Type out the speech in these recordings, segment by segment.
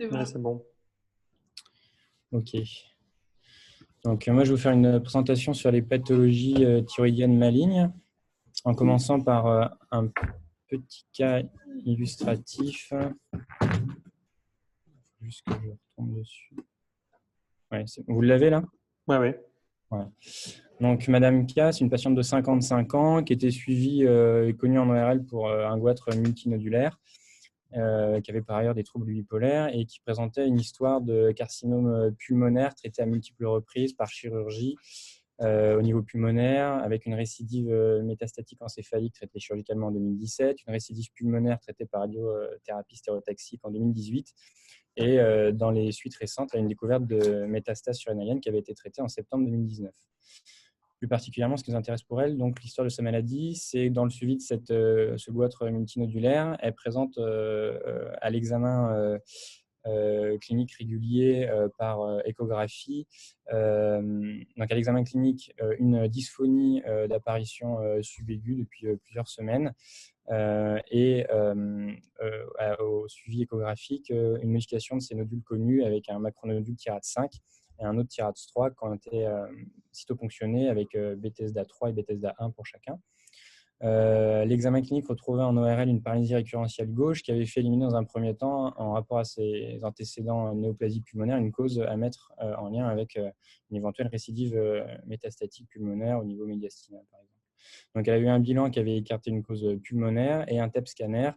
C'est Ouais, bon. c'est bon. Ok. Donc, moi, je vais vous faire une présentation sur les pathologies thyroïdiennes malignes, en commençant par un petit cas illustratif. Juste que je retombe dessus. Ouais, vous l'avez là? Ouais, ouais. Ouais. Donc, Madame K, c'est une patiente de 55 ans qui était suivie et connue en ORL pour un goitre multinodulaire, qui avait par ailleurs des troubles bipolaires et qui présentait une histoire de carcinome pulmonaire traité à multiples reprises par chirurgie au niveau pulmonaire, avec une récidive métastatique encéphalique traitée chirurgicalement en 2017, une récidive pulmonaire traitée par radiothérapie stéréotaxique en 2018, et dans les suites récentes, il y a une découverte de métastases surrénaliennes qui avait été traitée en septembre 2019. Plus particulièrement, ce qui nous intéresse pour elle, donc l'histoire de sa maladie, c'est dans le suivi de ce goitre multinodulaire, elle présente à l'examen clinique régulier par échographie, donc à l'examen clinique, une dysphonie d'apparition subaiguë depuis plusieurs semaines, et au suivi échographique, une modification de ces nodules connus avec un macronodule TIRADS 5 et un autre TIRADS 3 qui ont été cytoponctionnés avec Bethesda 3 et Bethesda 1 pour chacun. L'examen clinique retrouvait en ORL une paralysie récurrentielle gauche qui avait fait éliminer dans un premier temps, en rapport à ses antécédents néoplasie pulmonaire, une cause à mettre en lien avec une éventuelle récidive métastatique pulmonaire au niveau médiastinal, par exemple. Donc, elle a eu un bilan qui avait écarté une cause pulmonaire et un TEP scanner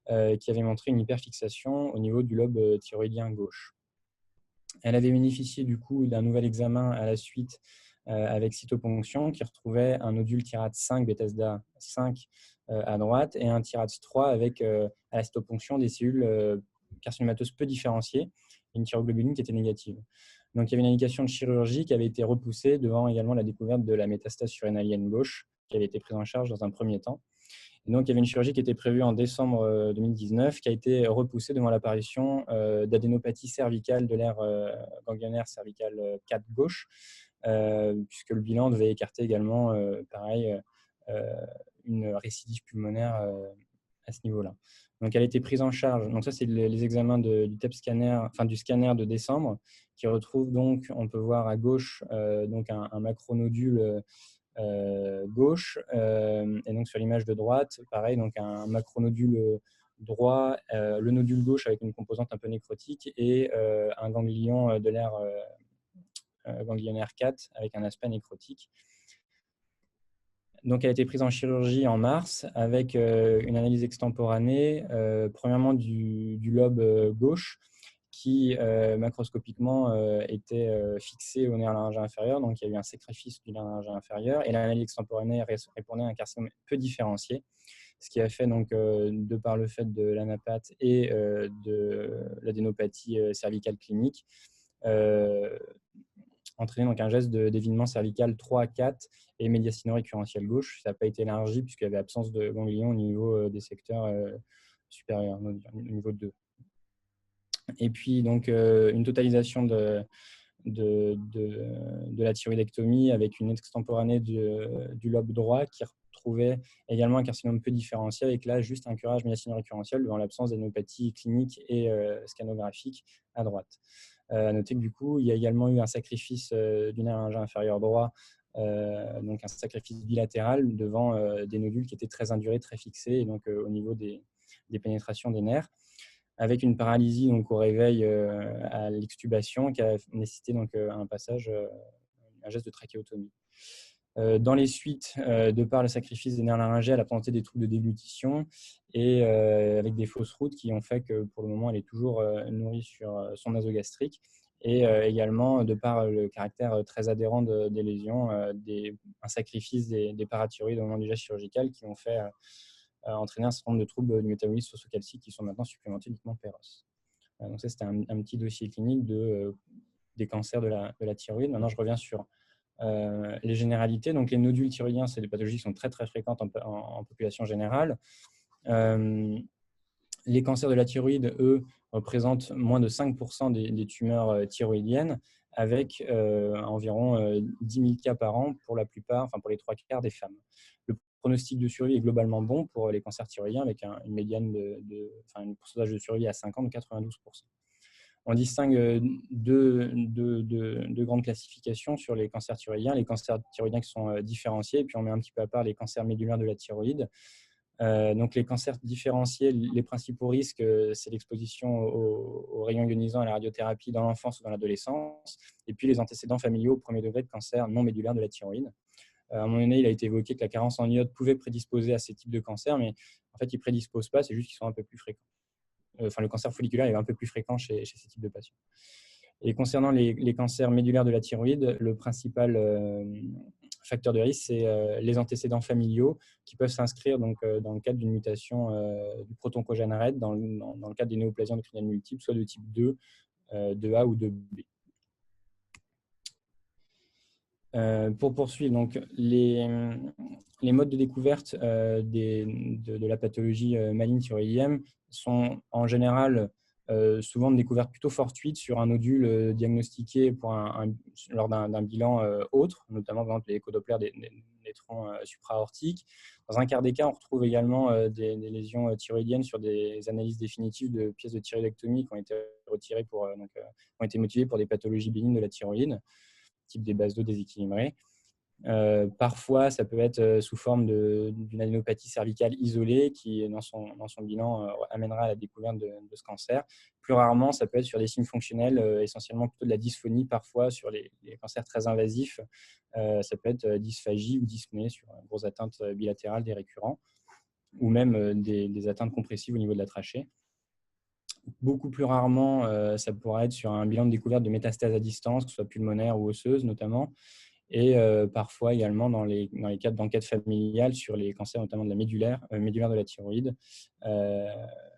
qui avait montré une hyperfixation au niveau du lobe thyroïdien gauche. Elle avait bénéficié du coup d'un nouvel examen à la suite avec cytoponction qui retrouvait un nodule TIRADS 5, Bethesda 5 à droite et un TIRADS 3 avec à la cytoponction des cellules carcinomateuses peu différenciées et une thyroglobuline qui était négative. Donc, il y avait une indication de chirurgie qui avait été repoussée devant également la découverte de la métastase surrénalienne gauche qui avait été prise en charge dans un premier temps. Et donc, il y avait une chirurgie qui était prévue en décembre 2019 qui a été repoussée devant l'apparition d'adénopathie cervicale de l'aire ganglionnaire cervicale 4 gauche, puisque le bilan devait écarter également, pareil, une récidive pulmonaire à ce niveau-là. Donc, elle a été prise en charge. Donc, ça, c'est les examens du TEP scanner, enfin du scanner de décembre, qui retrouve donc, on peut voir à gauche, donc un macronodule gauche, et donc sur l'image de droite, pareil, donc un macronodule droit, le nodule gauche avec une composante un peu nécrotique et un ganglion de l'aire ganglionnaire 4 avec un aspect nécrotique. Donc, elle a été prise en chirurgie en mars avec une analyse extemporanée, premièrement du lobe gauche, qui macroscopiquement était fixé au nerf laryngé inférieur. Donc, il y a eu un sacrifice du nerf laryngé inférieur et l'analyse extemporanée répondait à un carcinome peu différencié, ce qui a fait, donc, de par le fait de l'anapathe et de l'adénopathie cervicale clinique, entraîner donc un geste d'évinement cervical 3 à 4 et médiastino-récurrentiel gauche. Ça n'a pas été élargi puisqu'il y avait absence de ganglion au niveau des secteurs supérieurs, au niveau 2. Et puis, donc, une totalisation de la thyroïdectomie avec une extemporanée du lobe droit qui retrouvait également un carcinome peu différencié avec là juste un curage médiastino-récurrentiel devant l'absence d'adénopathie clinique et scanographique à droite. À noter que du coup, il y a également eu un sacrifice du nerf laryngé inférieur droit, donc un sacrifice bilatéral devant des nodules qui étaient très indurés, très fixés, et donc au niveau des pénétrations des nerfs, avec une paralysie donc au réveil à l'extubation qui a nécessité donc un passage, un geste de trachéotomie. Dans les suites, de par le sacrifice des nerfs laryngés, elle a présenté des troubles de déglutition et avec des fausses routes qui ont fait que pour le moment, elle est toujours nourrie sur son nasogastrique. Et également, de par le caractère très adhérent des lésions, un sacrifice des parathyroïdes au moment du geste chirurgical qui ont fait entraîner un certain nombre de troubles du métabolisme phosphocalcique qui sont maintenant supplémentés uniquement péros. Donc ça, c'était un petit dossier clinique des cancers de la thyroïde. Maintenant, je reviens sur les généralités. Donc, les nodules thyroïdiens, c'est des pathologies qui sont très, très fréquentes en population générale. Les cancers de la thyroïde, eux, représentent moins de 5% des tumeurs thyroïdiennes, avec environ 10 000 cas par an pour la plupart, enfin pour les 3/4 des femmes. Le pronostic de survie est globalement bon pour les cancers thyroïdiens, avec une médiane un pourcentage de survie à 5 ans de 92%. On distingue deux grandes classifications sur les cancers thyroïdiens. Les cancers thyroïdiens qui sont différenciés, et puis on met un petit peu à part les cancers médulaires de la thyroïde. Donc les cancers différenciés, les principaux risques, c'est l'exposition aux rayons ionisants et à la radiothérapie dans l'enfance ou dans l'adolescence, et puis les antécédents familiaux au premier degré de cancer non médulaire de la thyroïde. À un moment donné, il a été évoqué que la carence en iode pouvait prédisposer à ces types de cancers, mais en fait, ils ne prédisposent pas, c'est juste qu'ils sont un peu plus fréquents. Enfin, le cancer folliculaire est un peu plus fréquent chez ces types de patients. Et concernant les cancers médulaires de la thyroïde, le principal facteur de risque, c'est les antécédents familiaux qui peuvent s'inscrire dans le cadre d'une mutation du protoncogène RET dans le cadre des néoplasies endocriniennes multiples, soit de type 2, 2A ou 2B. Pour poursuivre, donc, les modes de découverte de la pathologie maligne thyroïdienne sont en général souvent de découverte plutôt fortuite sur un nodule diagnostiqué lors d'un bilan autre, notamment par exemple, les échodoppler des troncs supraortiques. Dans un quart des cas, on retrouve également des lésions thyroïdiennes sur des analyses définitives de pièces de thyroïdectomie qui ont été retirées ont été motivées pour des pathologies bénignes de la thyroïde, type des bases d'eau déséquilibrées. Parfois, ça peut être sous forme d'une adénopathie cervicale isolée qui, dans son bilan, amènera à la découverte de ce cancer. Plus rarement, ça peut être sur des signes fonctionnels, essentiellement plutôt de la dysphonie, parfois sur les cancers très invasifs. Ça peut être dysphagie ou dyspnée sur grosses atteintes bilatérales des récurrents, ou même des atteintes compressives au niveau de la trachée. Beaucoup plus rarement, ça pourrait être sur un bilan de découverte de métastases à distance, que ce soit pulmonaire ou osseuse notamment, et parfois également dans les cadres d'enquête familiale sur les cancers notamment de la médulaire de la thyroïde,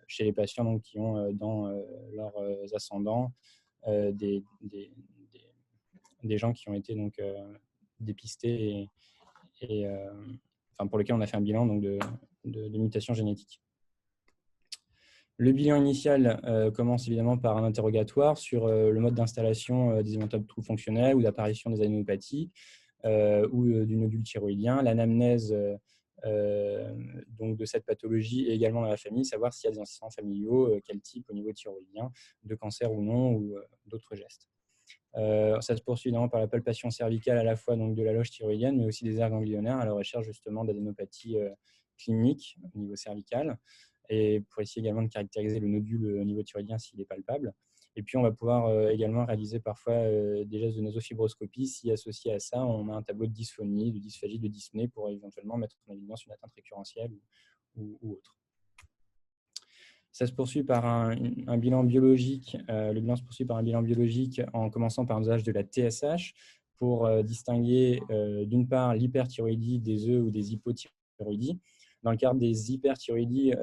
chez les patients donc, qui ont dans leurs ascendants des gens qui ont été donc, dépistés et pour lesquels on a fait un bilan donc, de mutation génétique. Le bilan initial commence évidemment par un interrogatoire sur le mode d'installation des éventuels troubles fonctionnels ou d'apparition des adénopathies ou du nodule thyroïdien, l'anamnèse donc de cette pathologie et également dans la famille, savoir s'il y a des antécédents familiaux, quel type au niveau thyroïdien, de cancer ou non, ou d'autres gestes. Ça se poursuit évidemment par la palpation cervicale à la fois donc, de la loge thyroïdienne, mais aussi des aires ganglionnaires à la recherche justement d'adénopathies cliniques au niveau cervical, et pour essayer également de caractériser le nodule au niveau thyroïdien s'il est palpable. Et puis, on va pouvoir également réaliser parfois des gestes de nasofibroscopie si associé à ça, on a un tableau de dysphonie, de dysphagie, de dyspnée pour éventuellement mettre en évidence une atteinte récurrentielle ou autre. Ça se poursuit par un bilan biologique. Le bilan se poursuit par un bilan biologique en commençant par un dosage de la TSH pour distinguer d'une part l'hyperthyroïdie des œufs ou des hypothyroïdies. Dans le cadre des hyperthyroïdies,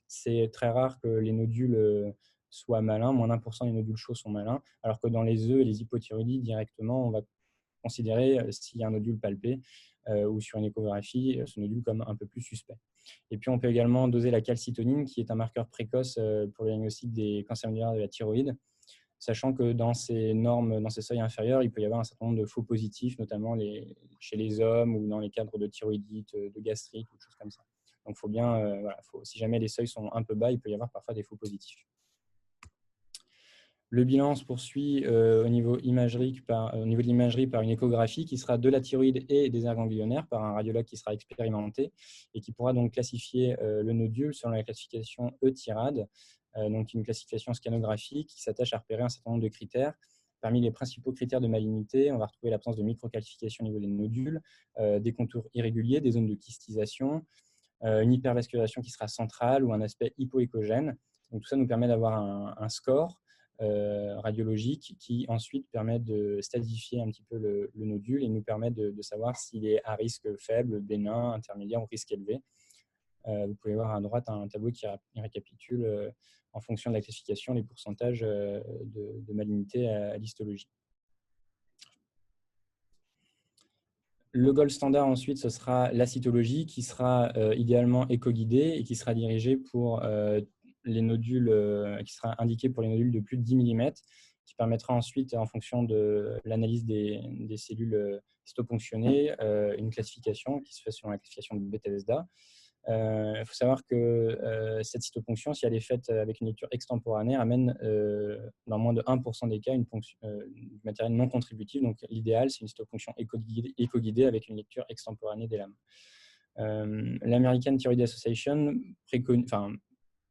c'est très rare que les nodules soient malins, moins d'1% des nodules chauds sont malins, alors que dans les œufs et les hypothyroïdies, directement, on va considérer s'il y a un nodule palpé ou sur une échographie, ce nodule comme un peu plus suspect. Et puis, on peut également doser la calcitonine, qui est un marqueur précoce pour le diagnostic des cancers médulaires de la thyroïde, sachant que dans ces normes, dans ces seuils inférieurs, il peut y avoir un certain nombre de faux positifs, notamment chez les hommes ou dans les cadres de thyroïdite, de gastrite, ou des choses comme ça. Donc, il faut bien, si jamais les seuils sont un peu bas, il peut y avoir parfois des faux positifs. Le bilan se poursuit au niveau de l'imagerie par une échographie qui sera de la thyroïde et des aires ganglionnaires par un radiologue qui sera expérimenté et qui pourra donc classifier le nodule selon la classification E-TIRAD, donc une classification scanographique qui s'attache à repérer un certain nombre de critères. Parmi les principaux critères de malignité, on va retrouver l'absence de microcalcification au niveau des nodules, des contours irréguliers, des zones de kystisation, une hypervascularisation qui sera centrale ou un aspect hypoéchogène. Donc, tout ça nous permet d'avoir un score radiologique qui ensuite permet de statifier un petit peu le nodule et nous permet de savoir s'il est à risque faible, bénin, intermédiaire ou risque élevé. Vous pouvez voir à droite un tableau qui récapitule en fonction de la classification les pourcentages de malignité à l'histologie. Le gold standard ensuite, ce sera la cytologie qui sera idéalement éco-guidée et qui sera dirigée pour les nodules, qui sera indiquée pour les nodules de plus de 10 mm, qui permettra ensuite, en fonction de l'analyse des cellules cytoponctionnées, une classification qui se fait selon la classification de Bethesda. Il faut savoir que cette cytoponction, si elle est faite avec une lecture extemporanée, amène dans moins de 1% des cas du matériel non contributif. Donc, l'idéal, c'est une cytoponction éco-guidée avec une lecture extemporanée des lames. L'American Thyroid Association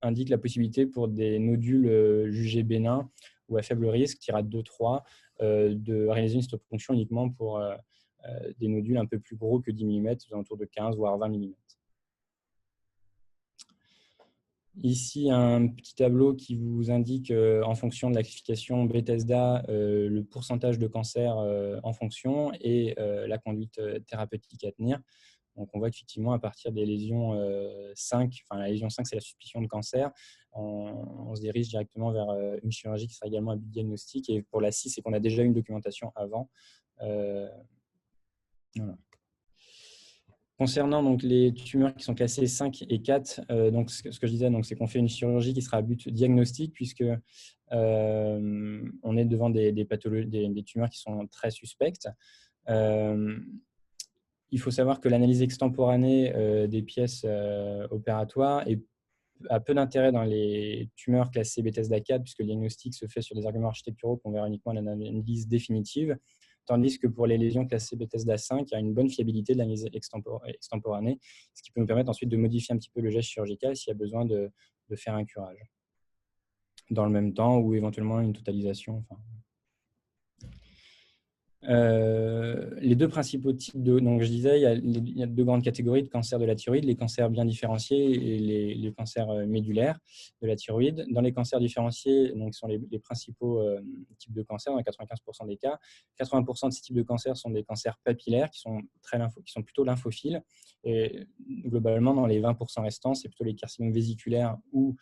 indique la possibilité pour des nodules jugés bénins ou à faible risque, tirade 2-3, de réaliser une cytoponction uniquement pour des nodules un peu plus gros que 10 mm, autour de 15 voire 20 mm. Ici, un petit tableau qui vous indique, en fonction de la classification Bethesda, le pourcentage de cancer en fonction et la conduite thérapeutique à tenir. Donc, on voit qu'effectivement, à partir des lésions 5, la lésion 5, c'est la suspicion de cancer, on se dirige directement vers une chirurgie qui sera également à but diagnostique. Et pour la 6, c'est qu'on a déjà une documentation avant. Voilà. Concernant donc, les tumeurs qui sont classées 5 et 4, donc, ce que je disais, c'est qu'on fait une chirurgie qui sera à but diagnostique, puisque on est devant des pathologies, des tumeurs qui sont très suspectes. Il faut savoir que l'analyse extemporanée des pièces opératoires a peu d'intérêt dans les tumeurs classées Bethesda 4, puisque le diagnostic se fait sur des arguments architecturaux qu'on verra uniquement à l'analyse définitive, tandis que pour les lésions classées Bethesda 5, il y a une bonne fiabilité de l'analyse extemporanée, ce qui peut nous permettre ensuite de modifier un petit peu le geste chirurgical s'il y a besoin de faire un curage dans le même temps ou éventuellement une totalisation. Les deux principaux types donc je disais, il y a deux grandes catégories de cancers de la thyroïde, les cancers bien différenciés et les cancers médulaires de la thyroïde. Dans les cancers différenciés, donc, qui sont les principaux types de cancers, dans 95% des cas, 80% de ces types de cancers sont des cancers papillaires qui sont plutôt lymphophiles. Et globalement, dans les 20% restants, c'est plutôt les carcinomes vésiculaires ou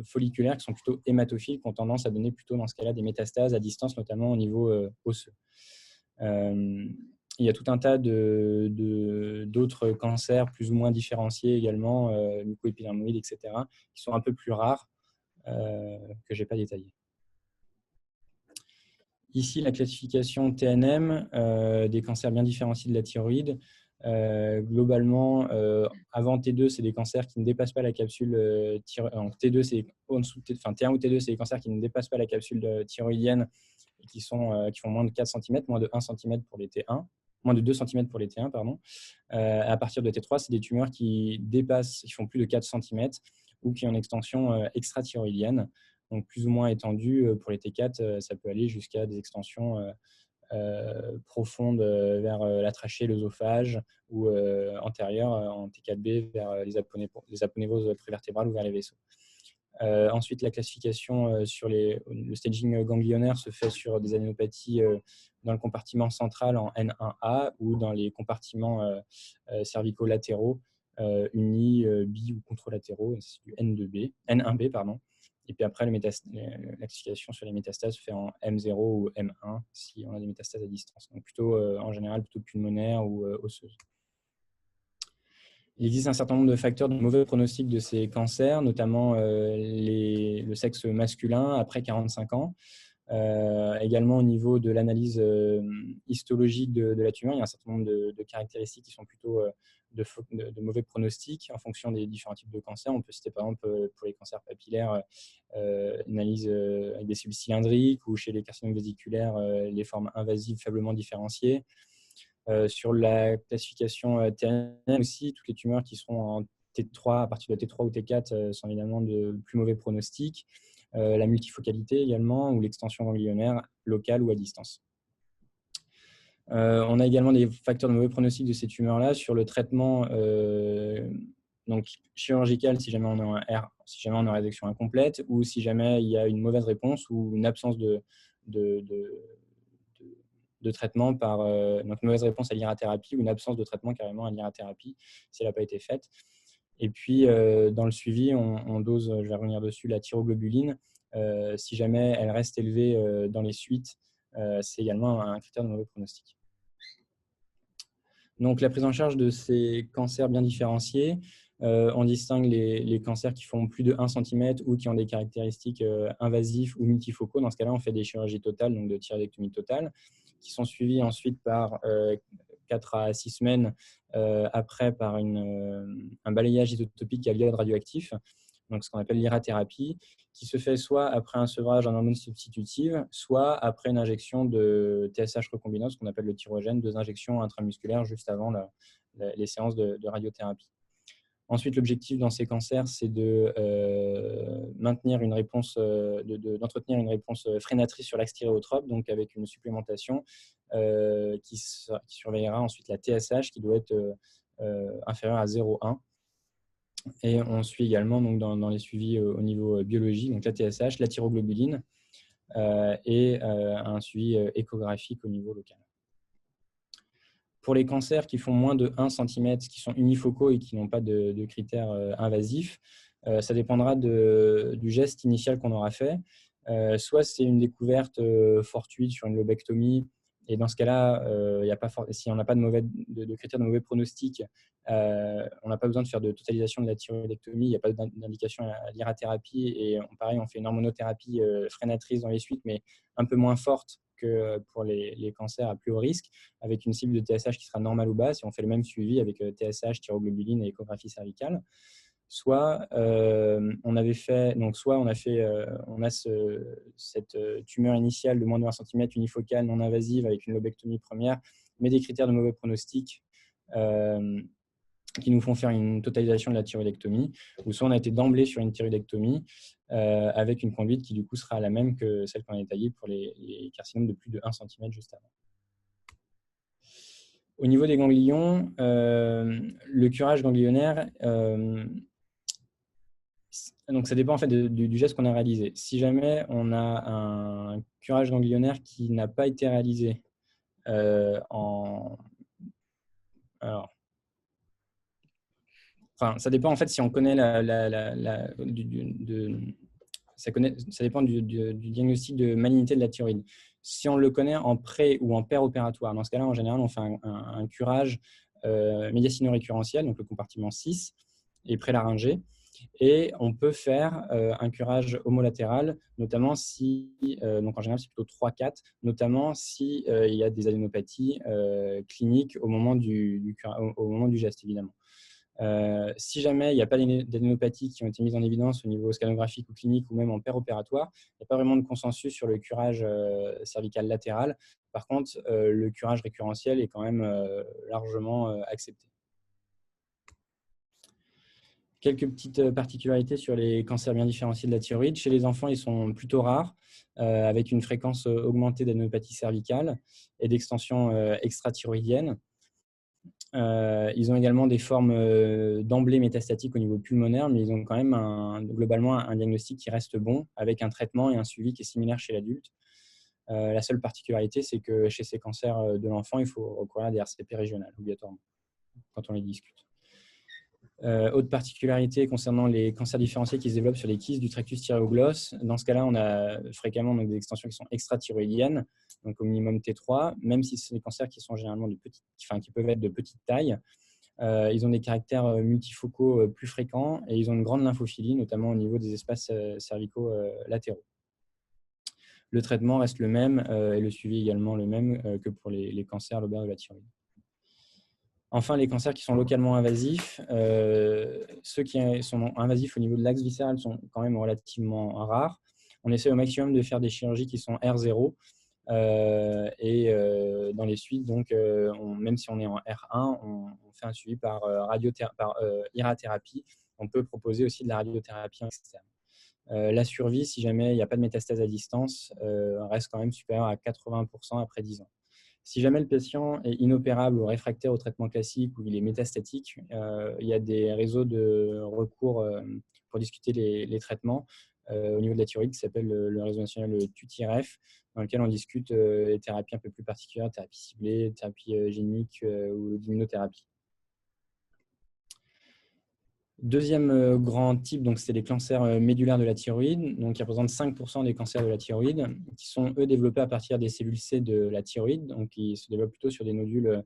folliculaires qui sont plutôt hématophiles, qui ont tendance à donner plutôt dans ce cas-là des métastases à distance, notamment au niveau osseux. Il y a tout un tas d'autres cancers plus ou moins différenciés également, mucoépidermoïdes, etc., qui sont un peu plus rares, que je n'ai pas détaillés. Ici, la classification TNM des cancers bien différenciés de la thyroïde. Globalement, avant T2, c'est des cancers qui ne dépassent pas la capsule T2, c'est en dessous de T1 ou T2, c'est des cancers qui ne dépassent pas la capsule thyroïdienne et qui font moins de 4 cm, moins de 1 cm pour les T1, moins de 2 cm pour les T1, pardon. À partir de T3, c'est des tumeurs qui font plus de 4 cm ou qui ont une extension extra-thyroïdienne, donc plus ou moins étendue. Pour les T4, ça peut aller jusqu'à des extensions profondes vers la trachée, l'œsophage, ou antérieures en T4B vers les aponévroses prévertébrales ou vers les vaisseaux. Ensuite, la classification sur le staging ganglionnaire se fait sur des adénopathies dans le compartiment central en N1A ou dans les compartiments cervicaux latéraux unis, bi ou contralatéraux, c'est du N1B, pardon. Et puis après, la classification sur les métastases se fait en M0 ou M1 si on a des métastases à distance. Donc plutôt, en général, plutôt pulmonaire ou osseuse. Il existe un certain nombre de facteurs de mauvais pronostic de ces cancers, notamment le sexe masculin après 45 ans. Également au niveau de l'analyse histologique de la tumeur, il y a un certain nombre de caractéristiques qui sont plutôt de mauvais pronostics en fonction des différents types de cancers. On peut citer par exemple pour les cancers papillaires une analyse avec des cellules cylindriques, ou chez les carcinomes vésiculaires les formes invasives faiblement différenciées. Sur la classification TNM aussi, toutes les tumeurs qui seront en T3, à partir de T3 ou T4, sont évidemment de plus mauvais pronostics. La multifocalité également, ou l'extension ganglionnaire locale ou à distance. On a également des facteurs de mauvais pronostic de ces tumeurs-là sur le traitement donc chirurgical si jamais on a une résection incomplète, ou si jamais il y a une mauvaise réponse ou une absence de traitement donc une mauvaise réponse à l'irathérapie, ou une absence de traitement carrément à l'irathérapie si elle n'a pas été faite. Et puis, dans le suivi, on dose, je vais revenir dessus, la thyroglobuline. Si jamais elle reste élevée dans les suites, c'est également un critère de mauvais pronostic. Donc, la prise en charge de ces cancers bien différenciés, on distingue les cancers qui font plus de 1 cm ou qui ont des caractéristiques invasives ou multifocaux. Dans ce cas-là, on fait des chirurgies totales, donc de thyroïdectomie totale, qui sont suivies ensuite par 4 à 6 semaines après par un balayage isotopique à l'iode radioactif, donc ce qu'on appelle l'irathérapie, qui se fait soit après un sevrage en hormones substitutives, soit après une injection de TSH recombinant, ce qu'on appelle le tyrogène, 2 injections intramusculaires juste avant les séances de radiothérapie. Ensuite, l'objectif dans ces cancers, c'est de maintenir une réponse, d'entretenir une réponse freinatrice sur l'axe thyréotrope, donc avec une supplémentation qui surveillera ensuite la TSH qui doit être inférieure à 0,1. Et on suit également donc, dans les suivis au niveau biologie, donc la TSH, la thyroglobuline et un suivi échographique au niveau local. Pour les cancers qui font moins de 1 cm, qui sont unifocaux et qui n'ont pas de critères invasifs, ça dépendra du geste initial qu'on aura fait. Soit c'est une découverte fortuite sur une lobectomie, et dans ce cas-là, si on n'a pas de critères de mauvais pronostic, on n'a pas besoin de faire de totalisation de la thyroïdectomie, il n'y a pas d'indication à l'irathérapie, et pareil, on fait une hormonothérapie freinatrice dans les suites, mais un peu moins forte que pour les cancers à plus haut risque, avec une cible de TSH qui sera normale ou basse, et on fait le même suivi avec TSH, thyroglobuline et échographie cervicale. Soit on a cette tumeur initiale de moins de 1 cm unifocale non invasive avec une lobectomie première, mais des critères de mauvais pronostic qui nous font faire une totalisation de la thyroïdectomie, ou soit on a été d'emblée sur une thyroïdectomie avec une conduite qui du coup sera la même que celle qu'on a détaillée pour les carcinomes de plus de 1 cm juste avant. Au niveau des ganglions, le curage ganglionnaire, donc ça dépend en fait du geste qu'on a réalisé. Si jamais on a un curage ganglionnaire qui n'a pas été réalisé ça dépend en fait si on connaît ça dépend du diagnostic de malignité de la thyroïde. Si on le connaît en pré ou en péropératoire, dans ce cas-là, en général, on fait un curage médiastino-récurrentiel, donc le compartiment 6, et prélaryngé. Et on peut faire un curage homolatéral, notamment si, donc en général c'est plutôt 3-4, notamment si il y a des adénopathies cliniques au moment du geste, évidemment. Si jamais il n'y a pas d'adénopathies qui ont été mises en évidence au niveau scanographique ou clinique ou même en péropératoire, il n'y a pas vraiment de consensus sur le curage cervical latéral. Par contre, le curage récurrentiel est quand même largement accepté. Quelques petites particularités sur les cancers bien différenciés de la thyroïde. Chez les enfants, ils sont plutôt rares, avec une fréquence augmentée d'adénopathie cervicale et d'extension extrathyroïdienne. Ils ont également des formes d'emblée métastatiques au niveau pulmonaire, mais ils ont quand même globalement un diagnostic qui reste bon, avec un traitement et un suivi qui est similaire chez l'adulte. La seule particularité, c'est que chez ces cancers de l'enfant, il faut recourir à des RCP régionales, obligatoirement, quand on les discute. Autre particularité concernant les cancers différenciés qui se développent sur les kystes du tractus thyréoglosse, dans ce cas-là, on a fréquemment des extensions qui sont extrathyroïdiennes, donc au minimum T3, même si ce sont des cancers qui sont généralement qui peuvent être de petite taille. Ils ont des caractères multifocaux plus fréquents et ils ont une grande lymphophilie, notamment au niveau des espaces cervicaux latéraux. Le traitement reste le même et le suivi également le même que pour les cancers lobaires de la thyroïde. Enfin, les cancers qui sont localement invasifs, ceux qui sont invasifs au niveau de l'axe viscéral sont quand même relativement rares. On essaie au maximum de faire des chirurgies qui sont R0 et dans les suites, donc, même si on est en R1, on fait un suivi par irathérapie. On peut proposer aussi de la radiothérapie externe. La survie, si jamais il n'y a pas de métastase à distance, reste quand même supérieure à 80% après 10 ans. Si jamais le patient est inopérable ou réfractaire au traitement classique ou il est métastatique, il y a des réseaux de recours pour discuter les traitements au niveau de la thyroïde qui s'appelle le réseau national TUTIREF, dans lequel on discute des thérapies un peu plus particulières, thérapie ciblée, thérapie génique ou d'immunothérapie. Deuxième grand type, c'est les cancers médulaires de la thyroïde, donc qui représentent 5% des cancers de la thyroïde, qui sont eux développés à partir des cellules C de la thyroïde, donc qui se développent plutôt sur des nodules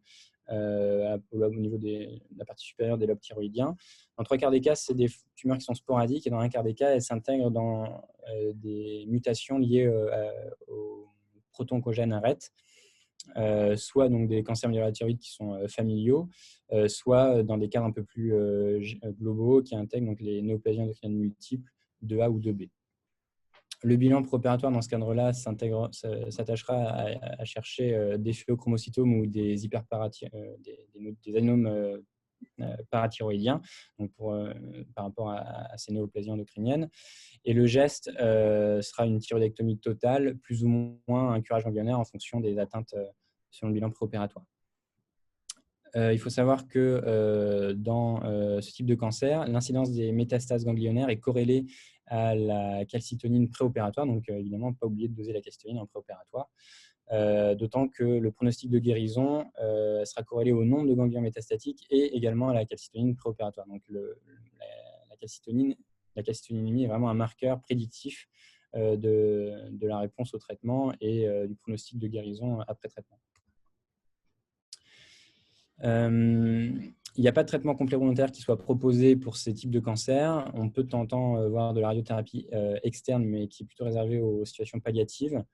au niveau de la partie supérieure des lobes thyroïdiens. Dans 3/4 des cas, c'est des tumeurs qui sont sporadiques et dans 1/4 des cas, elles s'intègrent dans des mutations liées au protoncogène ARET. soit donc, des cancers de la thyroïde qui sont familiaux, soit dans des cas un peu plus globaux qui intègrent donc, les néoplasies endocriniennes multiples de A ou de B. Le bilan préopératoire dans ce cadre-là s'attachera à chercher des phéochromocytomes ou des des adénomes parathyroïdiens donc par rapport à ces néoplasies endocriniennes. Et le geste sera une thyroïdectomie totale, plus ou moins un curage ganglionnaire en fonction des atteintes selon le bilan préopératoire. Il faut savoir que dans ce type de cancer, l'incidence des métastases ganglionnaires est corrélée à la calcitonine préopératoire. Donc, évidemment, pas oublier de doser la calcitonine en préopératoire. D'autant que le pronostic de guérison sera corrélé au nombre de ganglions métastatiques et également à la calcitonine préopératoire. Donc, la calcitoninémie est vraiment un marqueur prédictif de la réponse au traitement et du pronostic de guérison après traitement. Il n'y a pas de traitement complémentaire qui soit proposé pour ces types de cancers. On peut de temps en temps voir de la radiothérapie externe, mais qui est plutôt réservée aux situations palliatives.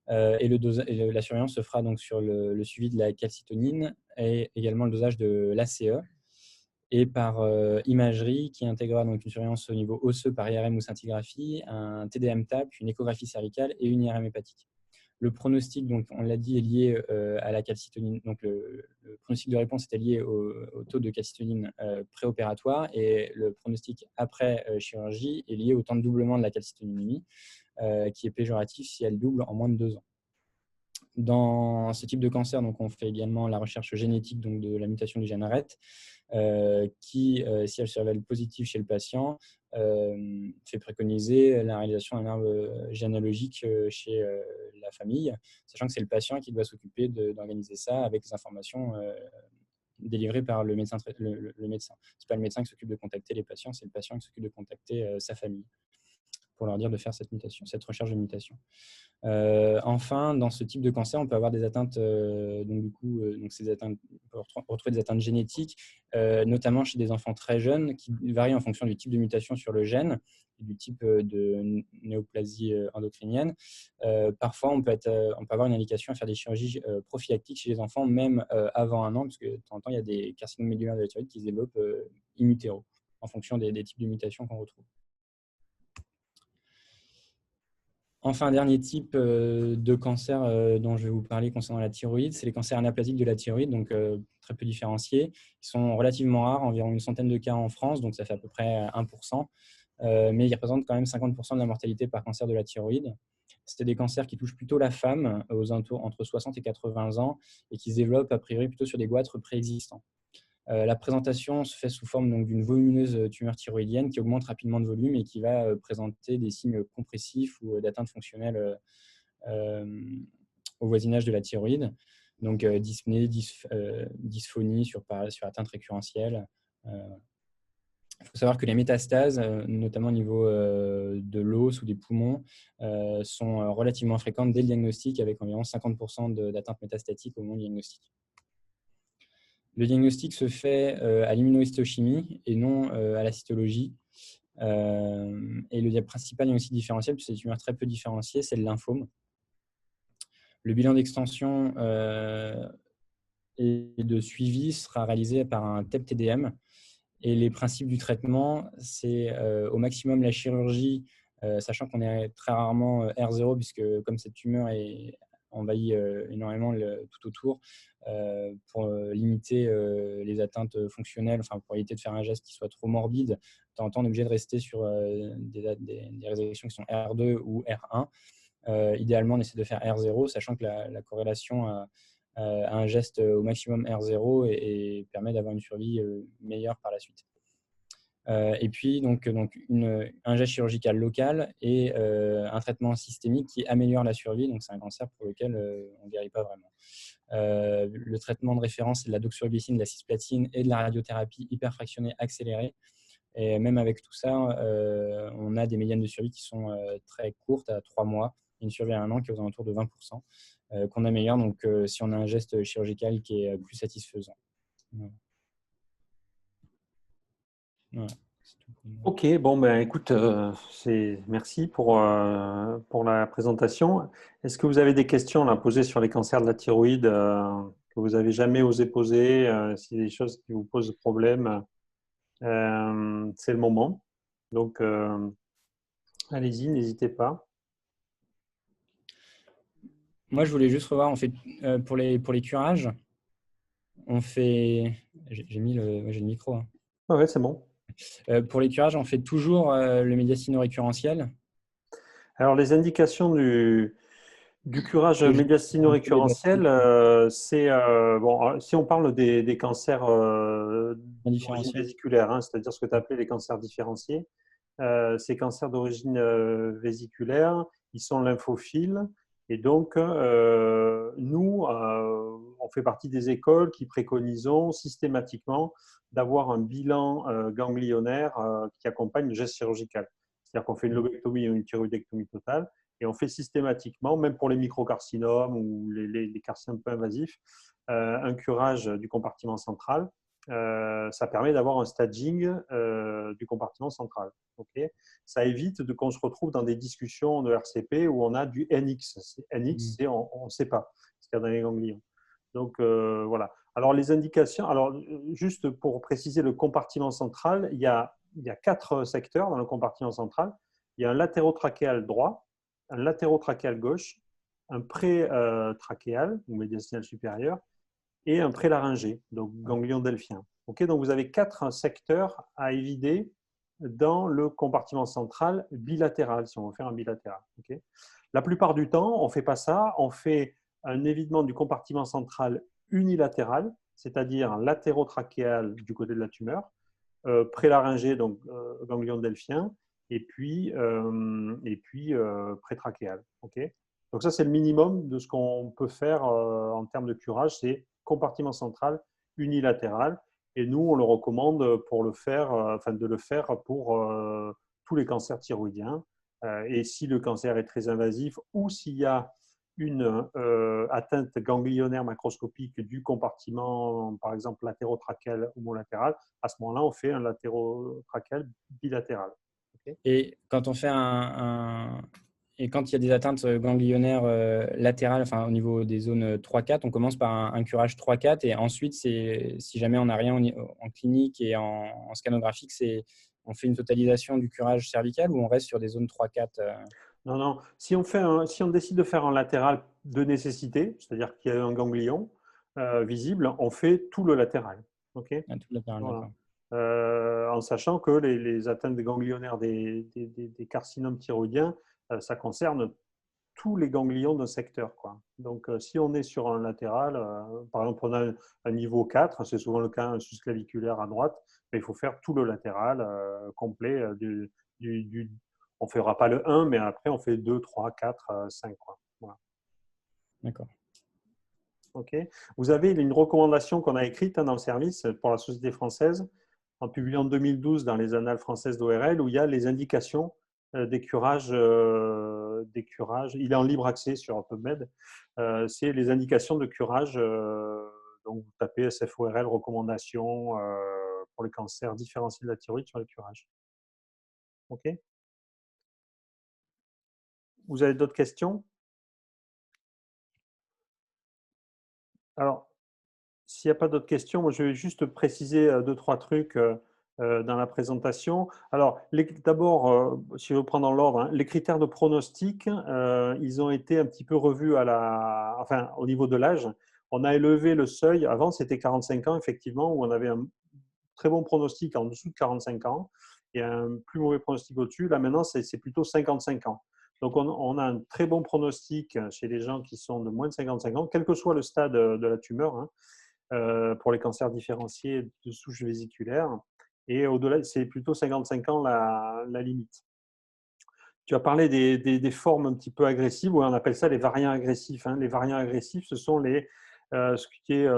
Et la surveillance se fera donc sur le suivi de la calcitonine et également le dosage de l'ACE et par imagerie qui intégrera donc une surveillance au niveau osseux par IRM ou scintigraphie, un TDM-TAP, une échographie cervicale et une IRM hépatique. Le pronostic, donc, on l'a dit, est lié à la calcitonine. Donc, le pronostic de réponse était lié au taux de calcitonine préopératoire et le pronostic après chirurgie est lié au temps de doublement de la calcitoninémie, qui est péjoratif si elle double en moins de 2 ans. Dans ce type de cancer, donc, on fait également la recherche génétique donc, de la mutation du gène RET, qui, si elle se révèle positive chez le patient, fait préconiser la réalisation d'un arbre généalogique chez la famille, sachant que c'est le patient qui doit s'occuper d'organiser ça avec les informations délivrées par le médecin. Le médecin. Ce n'est pas le médecin qui s'occupe de contacter les patients, c'est le patient qui s'occupe de contacter sa famille pour leur dire de faire cette recherche de mutation. Enfin, dans ce type de cancer, on peut avoir des atteintes, donc ces atteintes, on peut retrouver des atteintes génétiques, notamment chez des enfants très jeunes, qui varient en fonction du type de mutation sur le gène et du type de néoplasie endocrinienne. Parfois, on peut avoir une indication à faire des chirurgies prophylactiques chez les enfants, même avant 1 an, parce que de temps en temps, il y a des carcinomes médulaires de la thyroïde qui se développent in utero, en fonction des types de mutations qu'on retrouve. Enfin, un dernier type de cancer dont je vais vous parler concernant la thyroïde, c'est les cancers anaplasiques de la thyroïde, donc très peu différenciés. Ils sont relativement rares, environ une centaine de cas en France, donc ça fait à peu près 1%, mais ils représentent quand même 50% de la mortalité par cancer de la thyroïde. C'est des cancers qui touchent plutôt la femme, aux alentours entre 60 et 80 ans, et qui se développent a priori plutôt sur des goitres préexistants. La présentation se fait sous forme d'une volumineuse tumeur thyroïdienne qui augmente rapidement de volume et qui va présenter des signes compressifs ou d'atteinte fonctionnelle au voisinage de la thyroïde. Donc dyspnée, dysphonie sur atteinte récurrentielle. Il faut savoir que les métastases, notamment au niveau de l'os ou des poumons, sont relativement fréquentes dès le diagnostic, avec environ 50% d'atteinte métastatique au moment du diagnostic. Le diagnostic se fait à l'immunohistochimie et non à la cytologie. Et le principal diagnostic différentiel, puisque c'est des tumeurs très peu différenciées, c'est le lymphome. Le bilan d'extension et de suivi sera réalisé par un TEP-TDM. Et les principes du traitement, c'est au maximum la chirurgie, sachant qu'on est très rarement R0, puisque comme cette tumeur envahit énormément tout autour, pour limiter les atteintes fonctionnelles, enfin pour éviter de faire un geste qui soit trop morbide. De temps en temps, on est obligé de rester sur des résolutions qui sont R2 ou R1. Idéalement, on essaie de faire R0, sachant que la corrélation à un geste au maximum R0 et permet d'avoir une survie meilleure par la suite. Et puis, un geste chirurgical local et un traitement systémique qui améliore la survie. Donc, c'est un cancer pour lequel on ne guérit pas vraiment. Le traitement de référence, c'est de la doxorubicine, de la cisplatine et de la radiothérapie hyperfractionnée accélérée. Et même avec tout ça, on a des médianes de survie qui sont très courtes, à 3 mois, et une survie à 1 an qui est aux alentours de 20%, qu'on améliore donc, si on a un geste chirurgical qui est plus satisfaisant. Voilà. C'est tout pour moi. Ok, bon, ben écoute, merci pour la présentation. Est-ce que vous avez des questions là, à poser sur les cancers de la thyroïde que vous avez jamais osé poser, s'il y a des choses qui vous posent problème, c'est le moment. Donc, allez-y, n'hésitez pas. Moi, je voulais juste revoir, pour les curages, on fait. J'ai mis ouais, j'ai le micro, hein. Ah ouais, c'est bon. Pour les curages, on fait toujours le médiastino-récurrentiel. Alors, les indications du curage Juste un peu les médiastino-récurrentiel, basiques, c'est bon. Si on parle des cancers d'origine différentiels. vésiculaire, hein, c'est-à-dire ce que tu as appelé les cancers différenciés, ces cancers d'origine vésiculaire, ils sont lymphophiles. Et donc, nous, on fait partie des écoles qui préconisons systématiquement d'avoir un bilan ganglionnaire qui accompagne le geste chirurgical. C'est-à-dire qu'on fait une lobectomie ou une thyroïdectomie totale et on fait systématiquement, même pour les microcarcinomes ou les carcinomes peu invasifs, un curage du compartiment central. Ça permet d'avoir un staging du compartiment central. Okay, ça évite qu'on se retrouve dans des discussions de RCP où on a du NX. NX, c'est on ne sait pas ce qu'il y a dans les ganglions. Donc voilà. Alors les indications, alors juste pour préciser le compartiment central, il y a 4 secteurs dans le compartiment central. Il y a un latérotrachéal droit, un latérotrachéal gauche, un pré-trachéal ou médiastinal supérieur et un prélaryngé, donc ganglion delphien. Okay, donc vous avez 4 secteurs à évider dans le compartiment central bilatéral, si on veut faire un bilatéral. Okay, la plupart du temps, on ne fait pas ça, on fait un évidement du compartiment central unilatéral, c'est-à-dire un latérotrachéal du côté de la tumeur, prélaryngé, donc ganglion delphien, et puis prétrachéal. Okay, donc ça, c'est le minimum de ce qu'on peut faire en termes de curage, c'est compartiment central unilatéral. Et nous, on le recommande pour le faire, de le faire pour tous les cancers thyroïdiens. Et si le cancer est très invasif ou s'il y a une atteinte ganglionnaire macroscopique du compartiment, par exemple latérotrachéal ou homolatéral, à ce moment-là, on fait un latérotrachéal bilatéral. Okay, Et quand on fait et quand il y a des atteintes ganglionnaires latérales, enfin au niveau des zones 3-4, on commence par un curage 3-4 et ensuite, si jamais on n'a rien en clinique et en scannographique, on fait une totalisation du curage cervical ou on reste sur des zones 3-4 Non, non. Si on décide de faire un latéral de nécessité, c'est-à-dire qu'il y a un ganglion visible, on fait tout le latéral. Okay, à tout latéral, voilà. d'accord. En sachant que les atteintes ganglionnaires des carcinomes thyroïdiens, ça concerne tous les ganglions d'un secteur, quoi. Donc, si on est sur un latéral, par exemple, on a un niveau 4, c'est souvent le cas, un susclaviculaire à droite, mais il faut faire tout le latéral complet. On ne fera pas le 1, mais après, on fait 2, 3, 4, 5. Quoi. Voilà. D'accord. Okay. Vous avez une recommandation qu'on a écrite dans le service pour la Société française, en publiant en 2012 dans les annales françaises d'ORL, où il y a les indications des curages. Il est en libre accès sur PubMed. C'est les indications de curage. Donc, vous tapez SFORL recommandation pour les cancers différenciés de la thyroïde sur le curage. OK. Vous avez d'autres questions? Alors, s'il n'y a pas d'autres questions, moi, je vais juste préciser deux, trois trucs dans la présentation. Alors, d'abord, si je reprends dans l'ordre, hein, les critères de pronostic, ils ont été un petit peu revus au niveau de l'âge. On a élevé le seuil. Avant, c'était 45 ans, effectivement, où on avait un très bon pronostic en dessous de 45 ans et un plus mauvais pronostic au-dessus. Là, maintenant, c'est plutôt 55 ans. Donc, on a un très bon pronostic chez les gens qui sont de moins de 55 ans, quel que soit le stade de la tumeur, hein, pour les cancers différenciés de souche vésiculaire. Et au-delà, c'est plutôt 55 ans la limite. Tu as parlé des formes un petit peu agressives, ouais, on appelle ça les variants agressifs. Hein. Les variants agressifs, ce sont ce qui est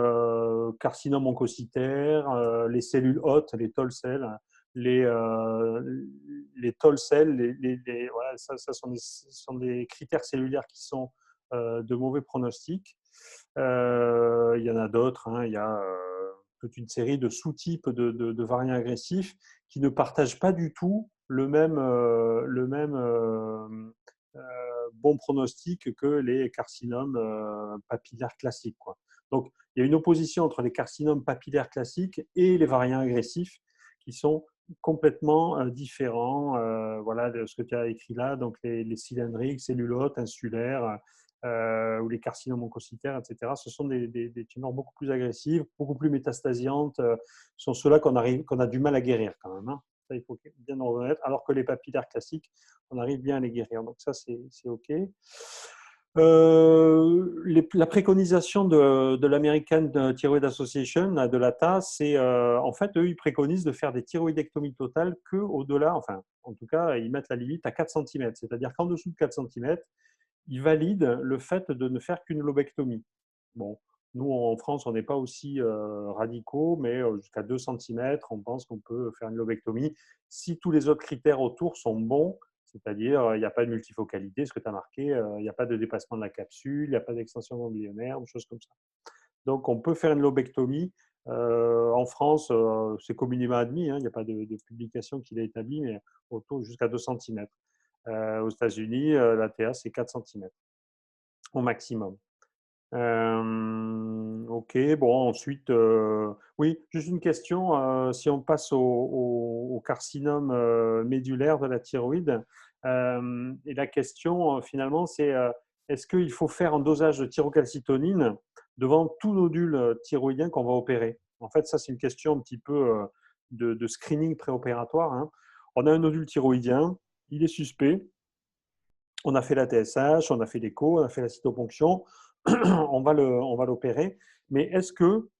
carcinome oncocytaire, les cellules hôtes, les TOL cells, les, TOL cells, voilà, ça sont des critères cellulaires qui sont de mauvais pronostics. Il y en a d'autres. Hein. Il y a toute une série de sous-types de variants agressifs qui ne partagent pas du tout le même bon pronostic que les carcinomes papillaires classiques, quoi. Donc, il y a une opposition entre les carcinomes papillaires classiques et les variants agressifs qui sont complètement différents, voilà, de ce que tu as écrit là, donc les cylindriques, cellulotes, insulaires, ou les carcinomes oncocytaires, etc. Ce sont des tumeurs beaucoup plus agressives, beaucoup plus métastasiantes. Ce sont ceux-là qu'on a du mal à guérir quand même, hein. Ça, il faut bien en reconnaître. Alors que les papillaires classiques, on arrive bien à les guérir. Donc ça, c'est OK. La préconisation de l'American Thyroid Association, de l'ATA, c'est en fait, eux, ils préconisent de faire des thyroïdectomies totales qu'au-delà, enfin, en tout cas, ils mettent la limite à 4 cm. C'est-à-dire qu'en dessous de 4 cm, ils valident le fait de ne faire qu'une lobectomie. Bon, nous, en France, on n'est pas aussi radicaux, mais jusqu'à 2 cm, on pense qu'on peut faire une lobectomie si tous les autres critères autour sont bons. C'est-à-dire, il n'y a pas de multifocalité, ce que tu as marqué, il n'y a pas de dépassement de la capsule, il n'y a pas d'extension ganglionnaire, des choses comme ça. Donc, on peut faire une lobectomie. En France, c'est communément admis, hein, il n'y a pas de publication qui l'a établi, mais autour jusqu'à 2 cm. Aux États-Unis, l'ATA, c'est 4 cm au maximum. OK, bon, ensuite, oui, juste une question. Si on passe au carcinome médulaire de la thyroïde, et la question finalement, c'est est-ce qu'il faut faire un dosage de thyrocalcitonine devant tout nodule thyroïdien qu'on va opérer? En fait, ça, c'est une question un petit peu de screening préopératoire, hein. On a un nodule thyroïdien, il est suspect. On a fait la TSH, on a fait l'écho, on a fait la cytoponction, on va l'opérer. Mais est-ce que,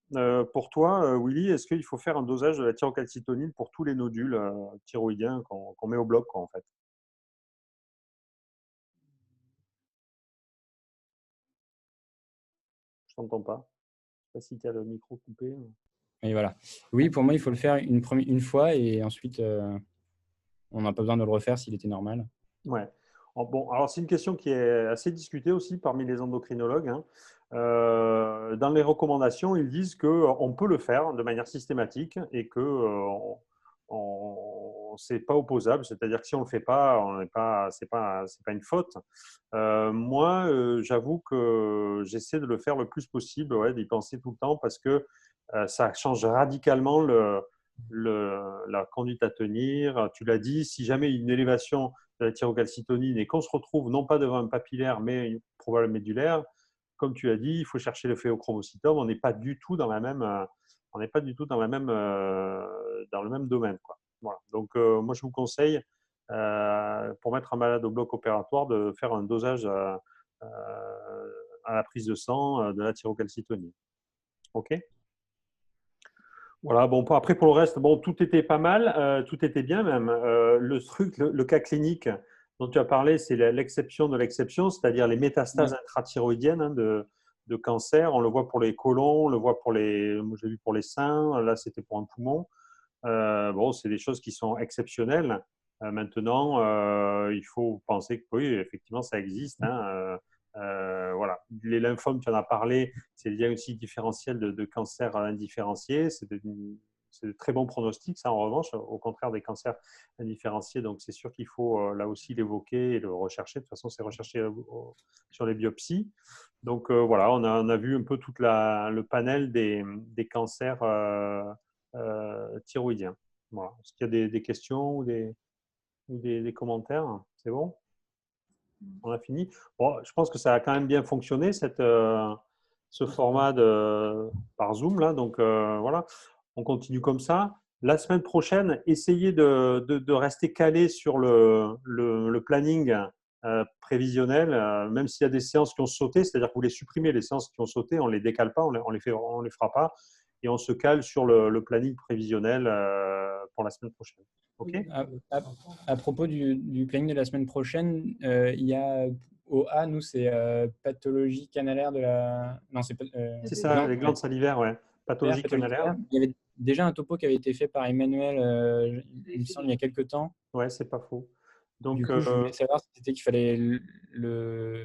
pour toi, Willy, est-ce qu'il faut faire un dosage de la thyrocalcitonine pour tous les nodules thyroïdiens qu'on met au bloc, quoi, en fait? Je t'entends pas. Je sais pas si tu as le micro coupé. Et voilà. Oui, pour moi, il faut le faire une fois et ensuite, on n'a pas besoin de le refaire s'il était normal. Ouais. Bon, alors c'est une question qui est assez discutée aussi parmi les endocrinologues, hein. Dans les recommandations, ils disent qu'on peut le faire de manière systématique et que c'est pas opposable, c'est-à-dire que si on le fait pas, c'est pas une faute. Moi, j'avoue que j'essaie de le faire le plus possible, ouais, d'y penser tout le temps parce que ça change radicalement la conduite à tenir. Tu l'as dit, si jamais il y a une élévation de la thyrocalcitonine et qu'on se retrouve non pas devant un papillaire mais une probable médulaire, comme tu as dit, il faut chercher le phéochromocytome. On n'est pas du tout dans la même, on n'est pas du tout dans la même, dans le même domaine, quoi. Voilà. Donc moi je vous conseille pour mettre un malade au bloc opératoire de faire un dosage à la prise de sang de la thyrocalcitonine. Ok. Voilà, bon, après pour le reste, bon, tout était pas mal, tout était bien même. Le truc, le cas clinique dont tu as parlé, c'est l'exception de l'exception, c'est-à-dire les métastases intrathyroïdiennes, hein, de cancer. On le voit pour les côlons, on le voit pour moi j'ai vu pour les seins, là c'était pour un poumon. Bon, c'est des choses qui sont exceptionnelles. Maintenant, il faut penser que oui, effectivement, ça existe, hein. Voilà. Les lymphomes, tu en as parlé, c'est le diagnostic différentiel de cancer indifférencié. C'est de très bons pronostics, ça, en revanche, au contraire des cancers indifférenciés. Donc, c'est sûr qu'il faut là aussi l'évoquer et le rechercher. De toute façon, c'est recherché sur les biopsies. Donc, voilà, on a vu un peu tout le panel des cancers thyroïdiens. Voilà. Est-ce qu'il y a des questions ou des commentaires? C'est bon? On a fini. Bon, je pense que ça a quand même bien fonctionné, ce format par Zoom, là. Donc, voilà, on continue comme ça. La semaine prochaine, essayez de rester calé sur le planning prévisionnel, même s'il y a des séances qui ont sauté, c'est-à-dire que vous les supprimez, les séances qui ont sauté, on ne les décale pas, on les fera pas, et on se cale sur le planning prévisionnel pour la semaine prochaine. OK? À propos du planning de la semaine prochaine, il y a au A, nous, c'est pathologie canalaire de la. Non, c'est C'est ça, les glandes salivaires, ouais. Pathologie pathologie canalaire. canalaire. Il y avait déjà un topo qui avait été fait par Emmanuel, il me semble, il y a quelques temps. Ouais, c'est pas faux. Du Donc, coup, je voulais savoir si c'était qu'il fallait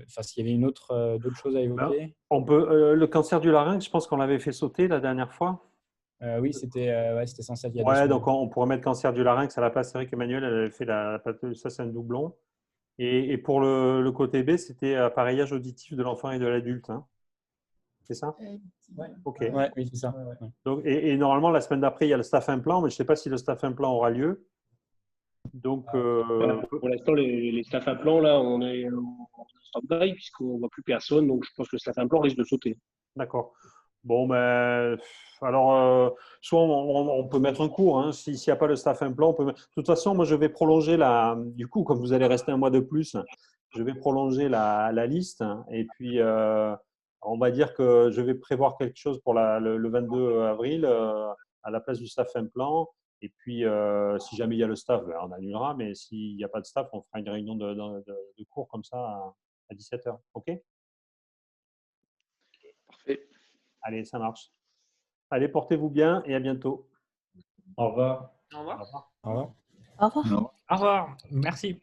enfin, s'il y avait d'autres choses à ben, évoquer. le cancer du larynx, je pense qu'on l'avait fait sauter la dernière fois. Oui, c'était censé être il y a 2 Ouais, semaines. donc on pourrait mettre cancer du larynx à la place. C'est vrai qu'Emmanuel, elle avait fait la pathologie, ça c'est un doublon. Et pour le côté B, c'était appareillage auditif de l'enfant et de l'adulte. Hein. C'est ça? Ok. Ouais, oui, c'est ça. Ouais. Donc, et normalement, la semaine d'après, il y a le staff implant, mais je ne sais pas si le staff implant aura lieu. Donc, Voilà. Pour l'instant, les staff implants, là, on est en stand-by puisqu'on ne voit plus personne. Donc, je pense que le staff implant risque de sauter. d'accord. Bon, ben, alors, soit on peut mettre un cours. Hein, s'il n'y a pas le staff implant, on peut mettre. De toute façon, moi, je vais prolonger du coup, comme vous allez rester un mois de plus, je vais prolonger la liste. Et puis, on va dire que je vais prévoir quelque chose pour le 22 avril à la place du staff implant. Et puis, si jamais il y a le staff, ben, on annulera. Mais s'il n'y a pas de staff, on fera une réunion de cours comme ça à 17h. OK? Parfait. Allez, ça marche. Allez, portez-vous bien et à bientôt. Au revoir. Au revoir. Au revoir. Au revoir. Au revoir. Au revoir. Merci.